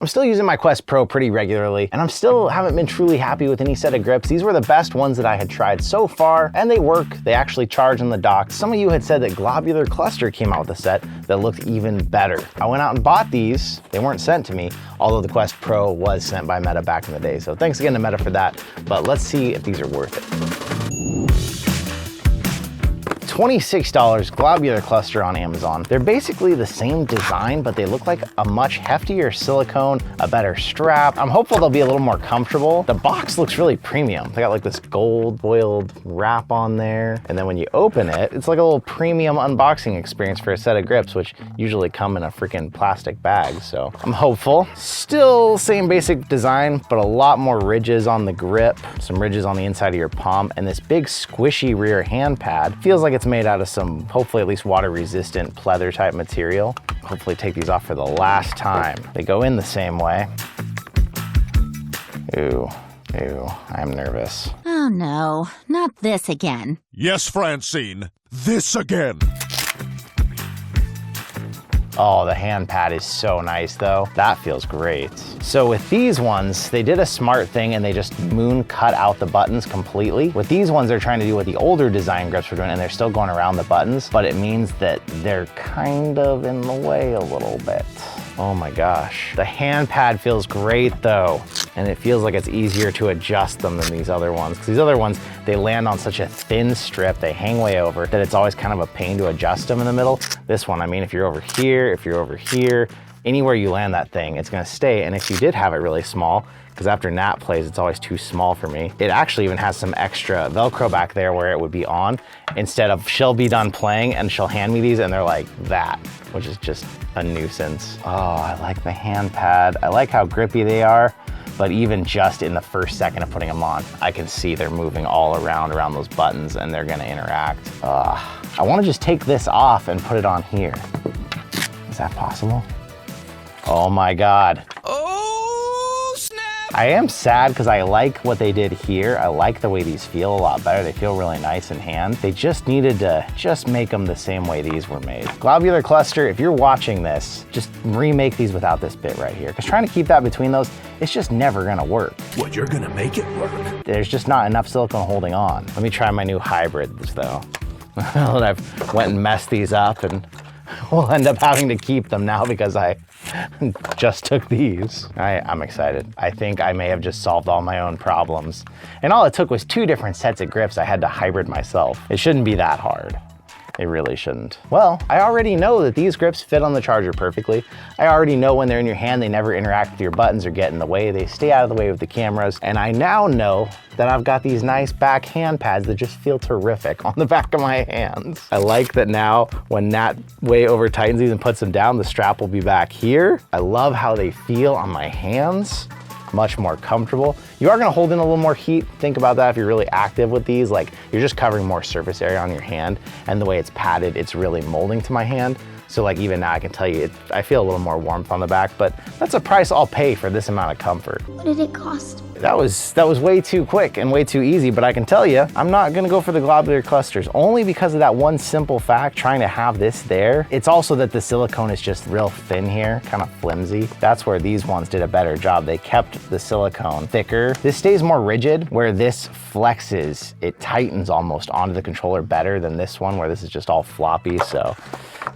I'm still using my Quest Pro pretty regularly, and haven't been truly happy with any set of grips. These were the best ones that I had tried so far, and they work. They actually charge on the dock. Some of you had said that Globular Cluster came out with a set that looked even better. I went out and bought these. They weren't sent to me, although the Quest Pro was sent by Meta back in the day. So thanks again to Meta for that, but let's see if these are worth it. $26 Globular Cluster on Amazon. They're basically the same design, but they look like a much heftier silicone, a better strap. I'm hopeful they'll be a little more comfortable. The box looks really premium. They got like this gold foiled wrap on there. And then when you open it, it's like a little premium unboxing experience for a set of grips, which usually come in a freaking plastic bag. So I'm hopeful. Still same basic design, but a lot more ridges on the grip, some ridges on the inside of your palm, and this big squishy rear hand pad. Feels like it's made out of some, hopefully at least water resistant pleather type material. Hopefully take these off for the last time. They go in the same way. Ooh, I'm nervous. Oh no, not this again. Yes, Francine, this again. Oh, the hand pad is so nice though. That feels great. So with these ones, they did a smart thing and they just moon cut out the buttons completely. With these ones, they're trying to do what the older design grips were doing and they're still going around the buttons, but it means that they're kind of in the way a little bit. Oh my gosh. The hand pad feels great though. And it feels like it's easier to adjust them than these other ones. Because these other ones, they land on such a thin strip, they hang way over, that it's always kind of a pain to adjust them in the middle. This one, I mean, if you're over here, anywhere you land that thing, it's gonna stay. And if you did have it really small, because after Nat plays, it's always too small for me. It actually even has some extra Velcro back there where it would be on, instead of she'll be done playing and she'll hand me these and they're like that, which is just a nuisance. Oh, I like the hand pad. I like how grippy they are, but even just in the first second of putting them on, I can see they're moving all around those buttons and they're gonna interact. I wanna just take this off and put it on here. Is that possible? Oh my God. Oh, snap! I am sad because I like what they did here. I like the way these feel a lot better. They feel really nice in hand. They just needed to make them the same way these were made. Globular Cluster, if you're watching this, just remake these without this bit right here. Because trying to keep that between those, it's just never gonna work. Well, you're gonna make it work. There's just not enough silicone holding on. Let me try my new hybrids though. I've went and messed these up and we'll end up having to keep them now because I just took these. I'm excited. I think I may have just solved all my own problems. And all it took was 2 different sets of grips I had to hybrid myself. It shouldn't be that hard. It really shouldn't. Well, I already know that these grips fit on the charger perfectly. I already know when they're in your hand, they never interact with your buttons or get in the way. They stay out of the way with the cameras. And I now know that I've got these nice back hand pads that just feel terrific on the back of my hands. I like that now when Nat way over tightens these and puts them down, the strap will be back here. I love how they feel on my hands. Much more comfortable. You are gonna hold in a little more heat. Think about that if you're really active with these, like you're just covering more surface area on your hand, and the way it's padded, it's really molding to my hand. So like even now I can tell you, I feel a little more warmth on the back, but that's a price I'll pay for this amount of comfort. What did it cost? That was way too quick and way too easy, but I can tell you, I'm not gonna go for the Globular Clusters, only because of that one simple fact, trying to have this there. It's also that the silicone is just real thin here, kind of flimsy. That's where these ones did a better job. They kept the silicone thicker. This stays more rigid, where this flexes, it tightens almost onto the controller better than this one, where this is just all floppy, so.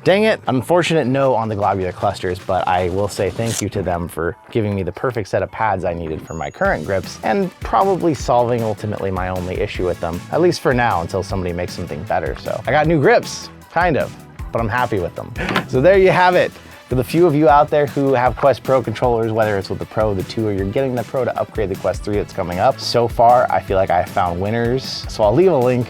Dang it, unfortunate no on the Globular Clusters, but I will say thank you to them for giving me the perfect set of pads I needed for my current grips and probably solving ultimately my only issue with them, at least for now until somebody makes something better. So I got new grips, kind of, but I'm happy with them. So there you have it. For the few of you out there who have Quest Pro controllers, whether it's with the Pro, the 2, or you're getting the Pro to upgrade the Quest 3 that's coming up, so far I feel like I found winners. So I'll leave a link,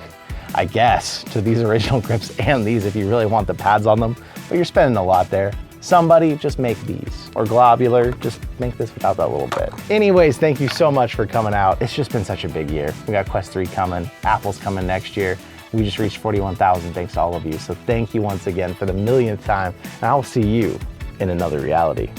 I guess, to these original grips and these if you really want the pads on them, but you're spending a lot there. Somebody just make these, or Globular, just make this without that little bit. Anyways, thank you so much for coming out. It's just been such a big year. We got Quest 3 coming, Apple's coming next year. We just reached 41,000 thanks to all of you. So thank you once again for the millionth time, and I will see you in another reality.